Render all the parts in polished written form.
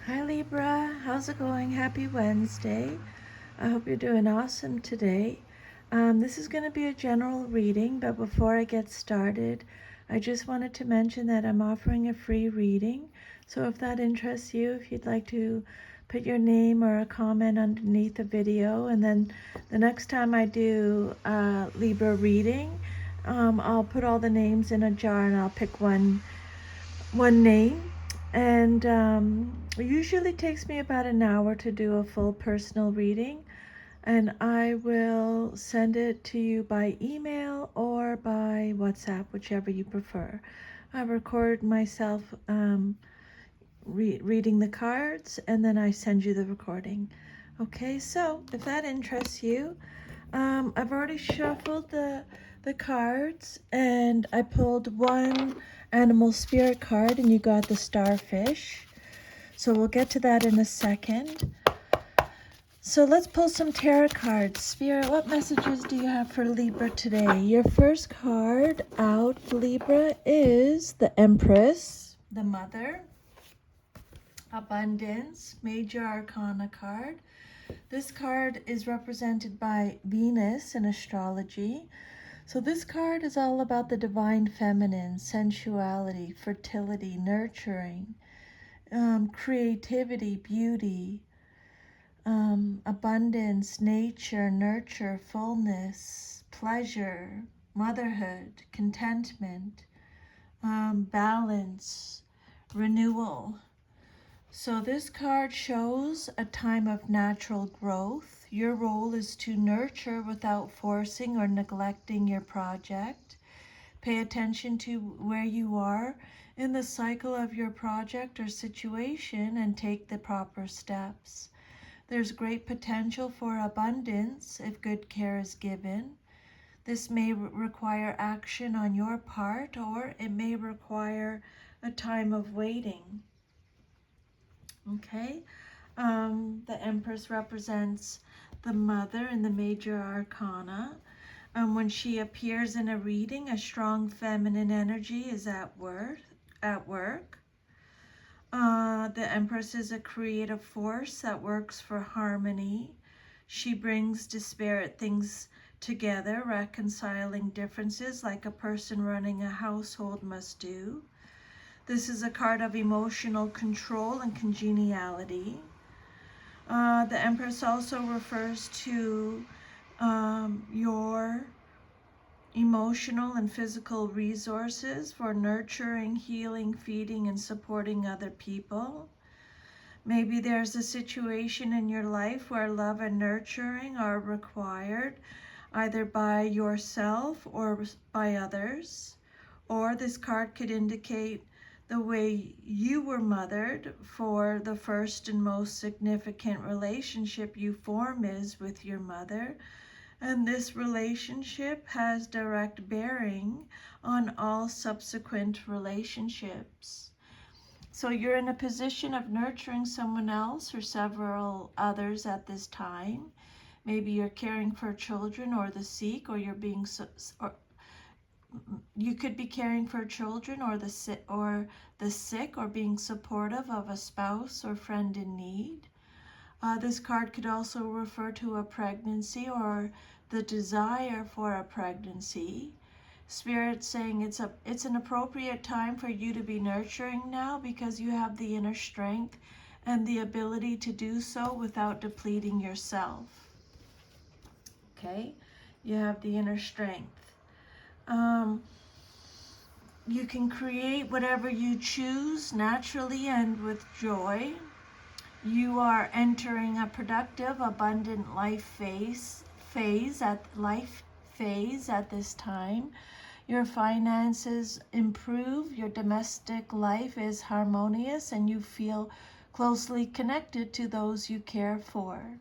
Hi Libra, how's it going? Happy Wednesday. I hope you're doing awesome today. This is going to be a general reading, but before I get started, I just wanted to mention that I'm offering a free reading. So if that interests you, if you'd like to put your name or a comment underneath the video, and then the next time I do a Libra reading, I'll put all the names in a jar and I'll pick one name, and it usually takes me about an hour to do a full personal reading, and I will send it to you by email or by WhatsApp, whichever you prefer. I record myself reading the cards, and then I send you the recording. Okay, so if that interests you, I've already shuffled the cards, and I pulled one animal spirit card, and you got the starfish. So we'll get to that in a second. So let's pull some tarot cards. Spirit, what messages do you have for Libra today? Your first card out, Libra, is the Empress, the Mother, Abundance, Major Arcana card. This card is represented by Venus in astrology. So this card is all about the divine feminine, sensuality, fertility, nurturing, creativity, beauty, abundance, nature, nurture, fullness, pleasure, motherhood, contentment, balance, renewal. So this card shows a time of natural growth. Your role is to nurture without forcing or neglecting your project. Pay attention to where you are in the cycle of your project or situation and take the proper steps. There's great potential for abundance if good care is given. This may require action on your part, or it may require a time of waiting. Okay, the Empress represents the mother in the major arcana. When she appears in a reading, a strong feminine energy is at work. The Empress is a creative force that works for harmony. She brings disparate things together, reconciling differences like a person running a household must do. This is a card of emotional control and congeniality. The Empress also refers to your emotional and physical resources for nurturing, healing, feeding, and supporting other people. Maybe there's a situation in your life where love and nurturing are required, either by yourself or by others. Or this card could indicate the way you were mothered, for the first and most significant relationship you form is with your mother. And this relationship has direct bearing on all subsequent relationships. So you're in a position of nurturing someone else or several others at this time. Maybe you're caring for children or the sick, or you're being or you could be caring for children or the sick, or being supportive of a spouse or friend in need. This card could also refer to a pregnancy or the desire for a pregnancy. Spirit saying it's an appropriate time for you to be nurturing now, because you have the inner strength and the ability to do so without depleting yourself. Okay, you have the inner strength. You can create whatever you choose naturally and with joy. You are entering a productive, abundant life phase at this time. Your finances improve, your domestic life is harmonious, and you feel closely connected to those you care for,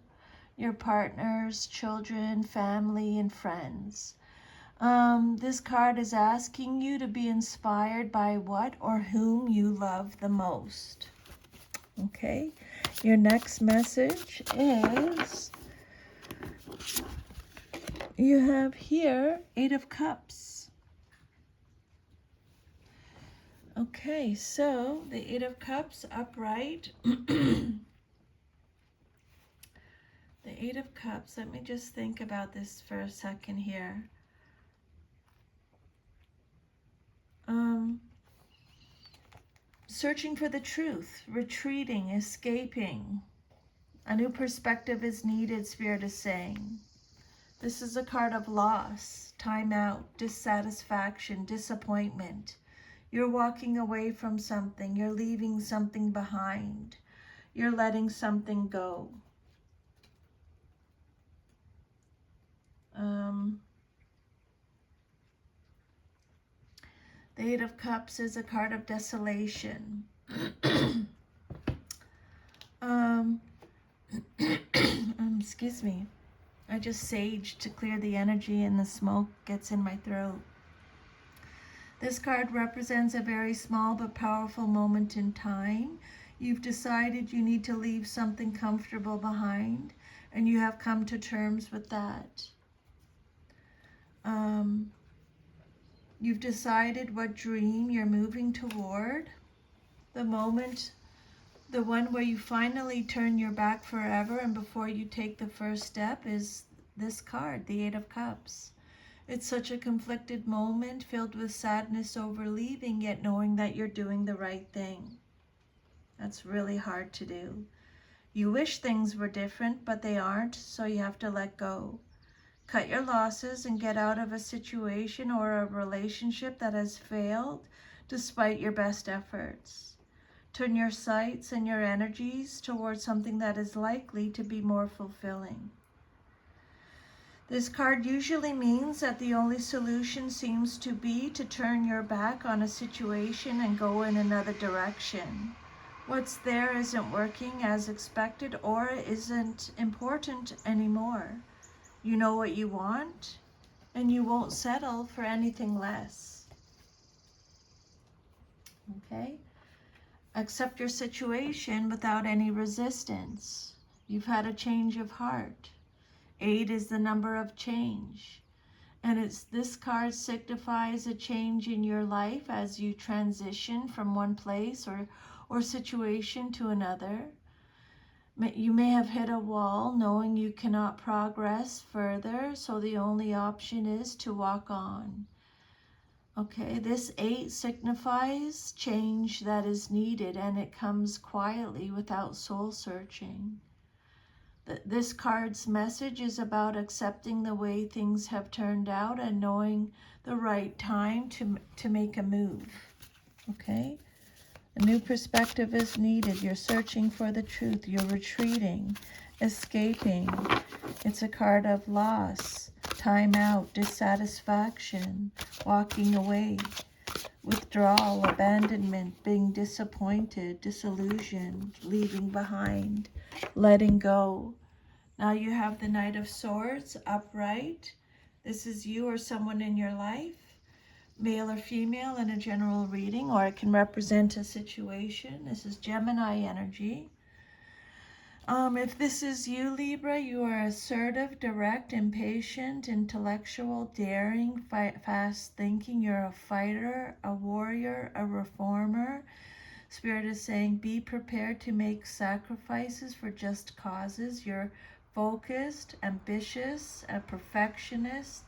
your partners, children, family, and friends. This card is asking you to be inspired by what or whom you love the most. Okay, your next message is, you have here 8 of Cups. Okay, so the Eight of Cups upright. The Eight of Cups, let me just think about this for a second here. Searching for the truth, retreating, escaping. A new perspective is needed, Spirit is saying. This is a card of loss, time out, dissatisfaction, disappointment. You're walking away from something. You're leaving something behind. You're letting something go. The Eight of Cups is a card of desolation. Excuse me. I just saged to clear the energy and the smoke gets in my throat. This card represents a very small but powerful moment in time. You've decided you need to leave something comfortable behind, and you have come to terms with that. You've decided what dream you're moving toward. The moment, the one where you finally turn your back forever and before you take the first step, is this card, the Eight of Cups. It's such a conflicted moment filled with sadness over leaving, yet knowing that you're doing the right thing. That's really hard to do. You wish things were different, but they aren't, so you have to let go. Cut your losses and get out of a situation or a relationship that has failed despite your best efforts. Turn your sights and your energies towards something that is likely to be more fulfilling. This card usually means that the only solution seems to be to turn your back on a situation and go in another direction. What's there isn't working as expected or isn't important anymore. You know what you want, and you won't settle for anything less. Okay? Accept your situation without any resistance. You've had a change of heart. 8 is the number of change. And this card signifies a change in your life as you transition from one place or situation to another. You may have hit a wall knowing you cannot progress further, so the only option is to walk on. Okay, this 8 signifies change that is needed, and it comes quietly without soul searching. This card's message is about accepting the way things have turned out and knowing the right time to make a move. Okay? A new perspective is needed. You're searching for the truth. You're retreating, escaping. It's a card of loss, time out, dissatisfaction, walking away, withdrawal, abandonment, being disappointed, disillusioned, leaving behind, letting go. Now you have the Knight of Swords upright. This is you or someone in your life, male or female, in a general reading, or it can represent a situation. This is Gemini energy. If this is you, Libra, you are assertive, direct, impatient, intellectual, daring, fast thinking. You're a fighter, a warrior, a reformer. Spirit is saying be prepared to make sacrifices for just causes. You're focused, ambitious, a perfectionist.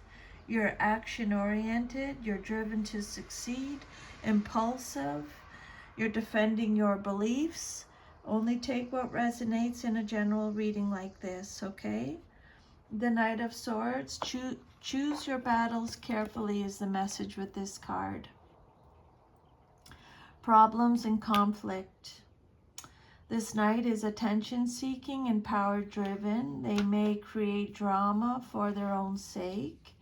You're action-oriented. You're driven to succeed, impulsive. You're defending your beliefs. Only take what resonates in a general reading like this, okay? The Knight of Swords, choose your battles carefully is the message with this card. Problems and conflict. This knight is attention-seeking and power-driven. They may create drama for their own sake.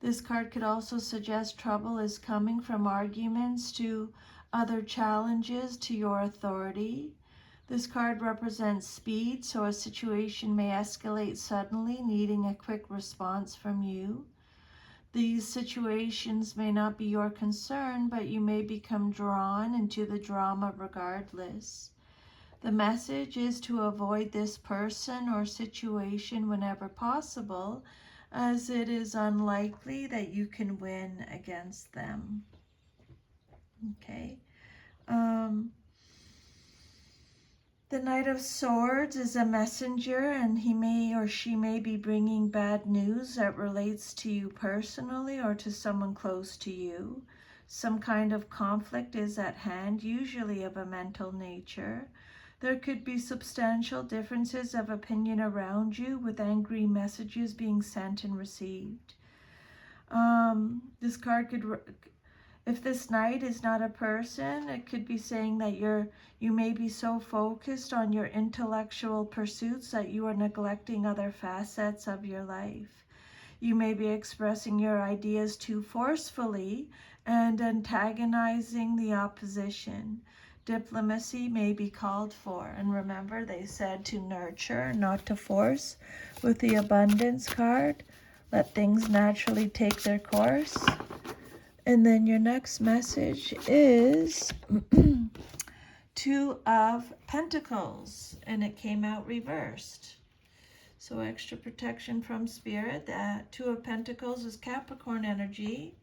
This card could also suggest trouble is coming from arguments to other challenges to your authority. This card represents speed, so a situation may escalate suddenly, needing a quick response from you. These situations may not be your concern, but you may become drawn into the drama regardless. The message is to avoid this person or situation whenever possible, as it is unlikely that you can win against them. Okay. The Knight of Swords is a messenger, and he may or she may be bringing bad news that relates to you personally or to someone close to you. Some kind of conflict is at hand, usually of a mental nature. There could be substantial differences of opinion around you, with angry messages being sent and received. This card could, if this knight is not a person, it could be saying that you may be so focused on your intellectual pursuits that you are neglecting other facets of your life. You may be expressing your ideas too forcefully and antagonizing the opposition. Diplomacy may be called for. And remember, they said to nurture, not to force. With the abundance card, let things naturally take their course. And then your next message is Two of Pentacles, and it came out reversed. So extra protection from Spirit. That Two of Pentacles is Capricorn energy.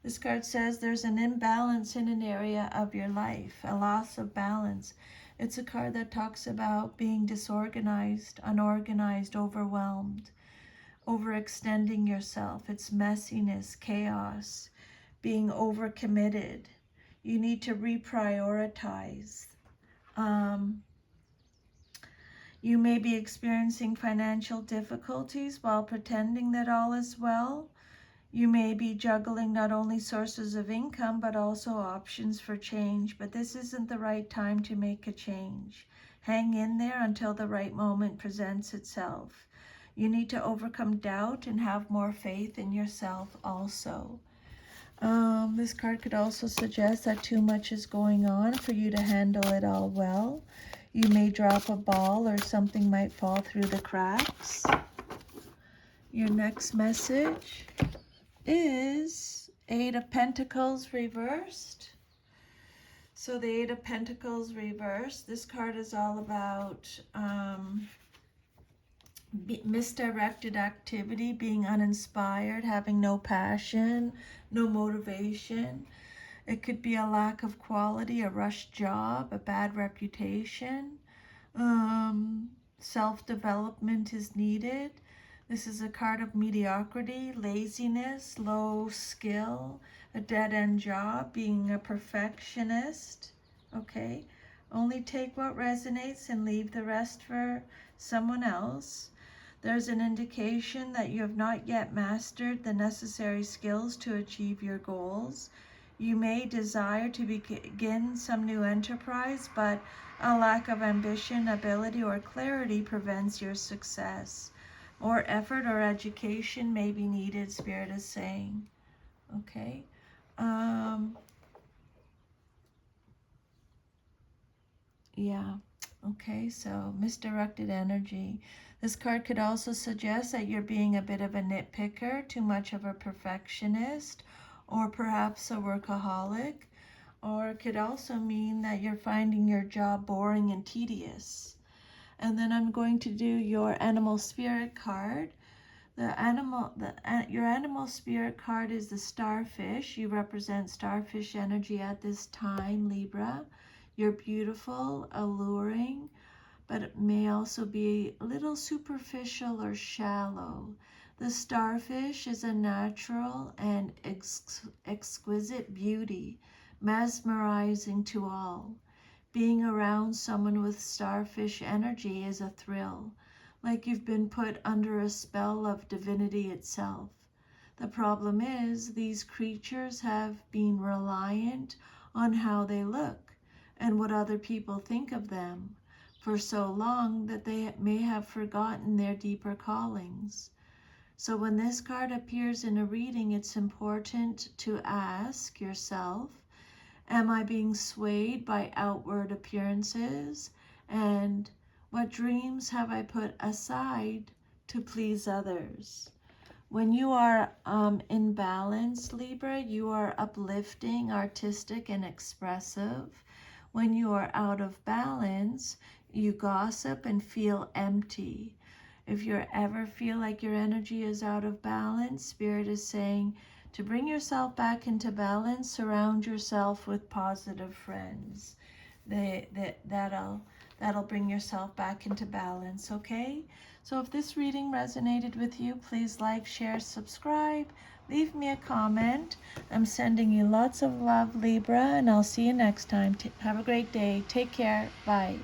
This card says there's an imbalance in an area of your life, a loss of balance. It's a card that talks about being disorganized, unorganized, overwhelmed, overextending yourself. It's messiness, chaos, being overcommitted. You need to reprioritize. You may be experiencing financial difficulties while pretending that all is well. You may be juggling not only sources of income, but also options for change. But this isn't the right time to make a change. Hang in there until the right moment presents itself. You need to overcome doubt and have more faith in yourself also. This card could also suggest that too much is going on for you to handle it all well. You may drop a ball or something might fall through the cracks. Your next message is Eight of Pentacles reversed. So the Eight of Pentacles reversed, this card is all about misdirected activity, being uninspired, having no passion, no motivation. It could be a lack of quality, a rushed job, a bad reputation. Self-development is needed. This is a card of mediocrity, laziness, low skill, a dead-end job, being a perfectionist. Okay? Only take what resonates and leave the rest for someone else. There's an indication that you have not yet mastered the necessary skills to achieve your goals. You may desire to begin some new enterprise, but a lack of ambition, ability, or clarity prevents your success. More effort or education may be needed, Spirit is saying. Okay. Yeah. Okay, so misdirected energy. This card could also suggest that you're being a bit of a nitpicker, too much of a perfectionist, or perhaps a workaholic. Or it could also mean that you're finding your job boring and tedious. And then I'm going to do your animal spirit card. Your animal spirit card is the starfish. You represent starfish energy at this time, Libra. You're beautiful, alluring, but it may also be a little superficial or shallow. The starfish is a natural and exquisite beauty, mesmerizing to all. Being around someone with starfish energy is a thrill, like you've been put under a spell of divinity itself. The problem is, these creatures have been reliant on how they look and what other people think of them for so long that they may have forgotten their deeper callings. So when this card appears in a reading, it's important to ask yourself, am I being swayed by outward appearances? And what dreams have I put aside to please others? When you are in balance, Libra, you are uplifting, artistic, and expressive. When you are out of balance, you gossip and feel empty. If you ever feel like your energy is out of balance, Spirit is saying, To bring yourself back into balance, surround yourself with positive friends. That'll bring yourself back into balance, okay? So if this reading resonated with you, please like, share, subscribe, leave me a comment. I'm sending you lots of love, Libra, and I'll see you next time. Have a great day. Take care. Bye.